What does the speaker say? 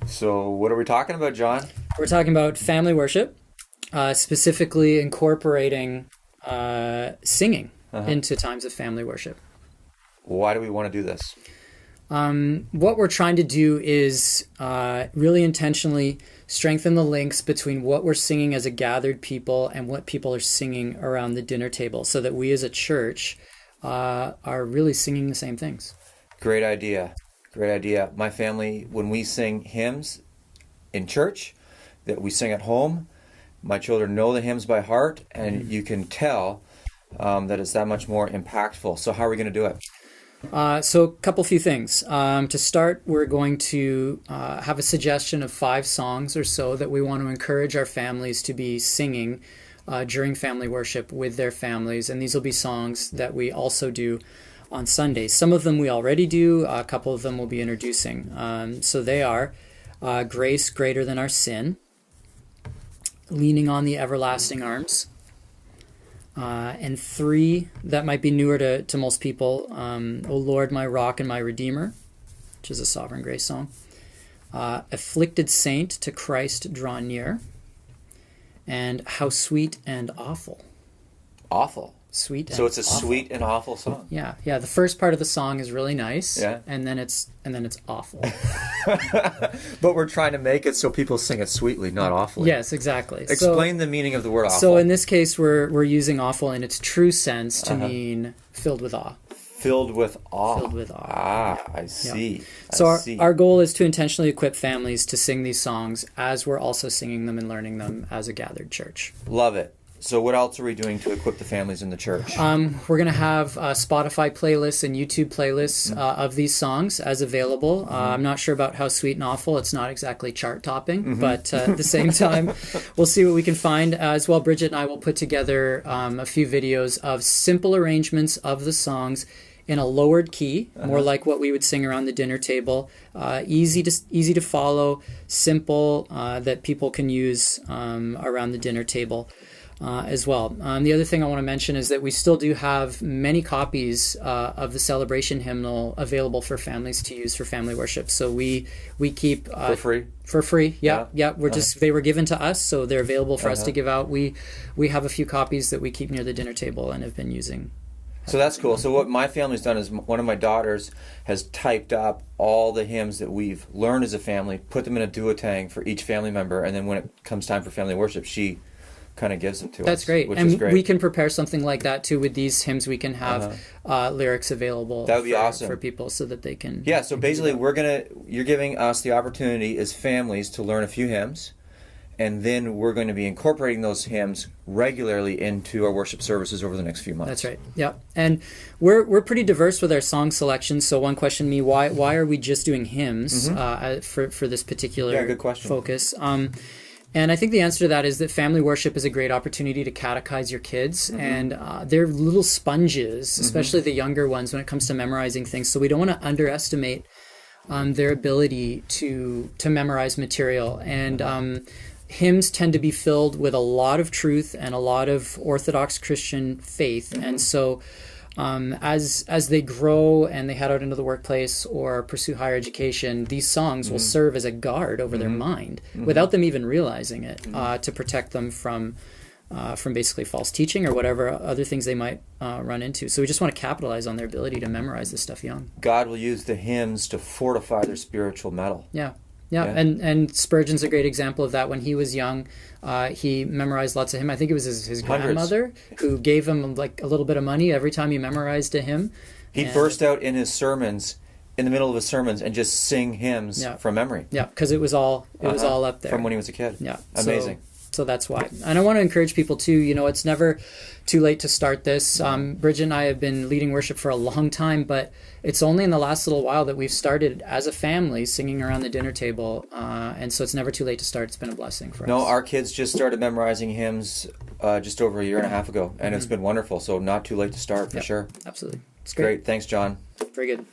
So what are we talking about, John? We're talking about family worship, specifically incorporating singing into times of family worship. Why do we want to do this? What we're trying to do is really intentionally strengthen the links between what we're singing as a gathered people and what people are singing around the dinner table, so that we as a church are really singing the same things. Great idea. Great idea. My family, when we sing hymns in church that we sing at home, my children know the hymns by heart, and you can tell that it's that much more impactful. So how are we going to do it? So a few things. To start, we're going to have a suggestion of 5 songs or so that we want to encourage our families to be singing during family worship with their families. And these will be songs that we also do on Sundays. Some of them we already do. A couple of them we'll be introducing. So they are Grace Greater Than Our Sin, Leaning on the Everlasting Arms, and 3 that might be newer to most people, O Lord, My Rock and My Redeemer, which is a Sovereign Grace song, Afflicted Saint, To Christ Draw Near, and How Sweet and Awful. Awful. Sweet. So it's a awful. sweet and awful song. Yeah. The first part of the song is really nice. Yeah. And then it's awful. But we're trying to make it so people sing it sweetly, not awfully. Yes, exactly. Explain the meaning of the word awful. So in this case, we're using awful in its true sense to mean filled with awe. Filled with awe. Filled with awe. Ah, I see. Yeah. So our goal is to intentionally equip families to sing these songs as we're also singing them and learning them as a gathered church. Love it. So what else are we doing to equip the families in the church? We're going to have Spotify playlists and YouTube playlists of these songs as available. I'm not sure about How Sweet and Awful. It's not exactly chart topping, but at the same time, we'll see what we can find. As well, Bridget and I will put together a few videos of simple arrangements of the songs in a lowered key, more like what we would sing around the dinner table. Easy to follow, simple, that people can use around the dinner table. As well. The other thing I want to mention is that we still do have many copies of the celebration hymnal available for families to use for family worship. So we keep for free. For free, yeah. We're they were given to us, so they're available for us to give out. We have a few copies that we keep near the dinner table and have been using. So that's cool. So what my family's done is one of my daughters has typed up all the hymns that we've learned as a family, put them in a duotang for each family member, and then when it comes time for family worship, she kind of gives them to us. That's great. Which and is great. We can prepare something like that too with these hymns. We can have lyrics available that would be awesome for people so that they can. Yeah, so basically you're giving us the opportunity as families to learn a few hymns, and then we're going to be incorporating those hymns regularly into our worship services over the next few months. That's right. Yeah. And we're pretty diverse with our song selections. So one question me, why are we just doing hymns for this particular good question. Focus? And I think the answer to that is that family worship is a great opportunity to catechize your kids. And they're little sponges, especially the younger ones, when it comes to memorizing things. So we don't want to underestimate their ability to memorize material. And hymns tend to be filled with a lot of truth and a lot of Orthodox Christian faith. And so as they grow and they head out into the workplace or pursue higher education, these songs will serve as a guard over their mind without them even realizing it, to protect them from basically false teaching or whatever other things they might run into. So we just want to capitalize on their ability to memorize this stuff young. God will use the hymns to fortify their spiritual mettle. Yeah, and Spurgeon's a great example of that. When he was young, he memorized lots of hymns. I think it was his grandmother who gave him like a little bit of money every time he memorized a hymn. He'd burst out in his sermons, in the middle of his sermons, and just sing hymns from memory. Yeah, because it was all up there. From when he was a kid. Yeah. Amazing. So that's why. And I want to encourage people too, it's never too late to start this. Bridget and I have been leading worship for a long time, but it's only in the last little while that we've started as a family singing around the dinner table. And so it's never too late to start. It's been a blessing for us. No, our kids just started memorizing hymns just over a year and a half ago, and it's been wonderful. So not too late to start for sure. Absolutely. It's great. Thanks, John. Very good.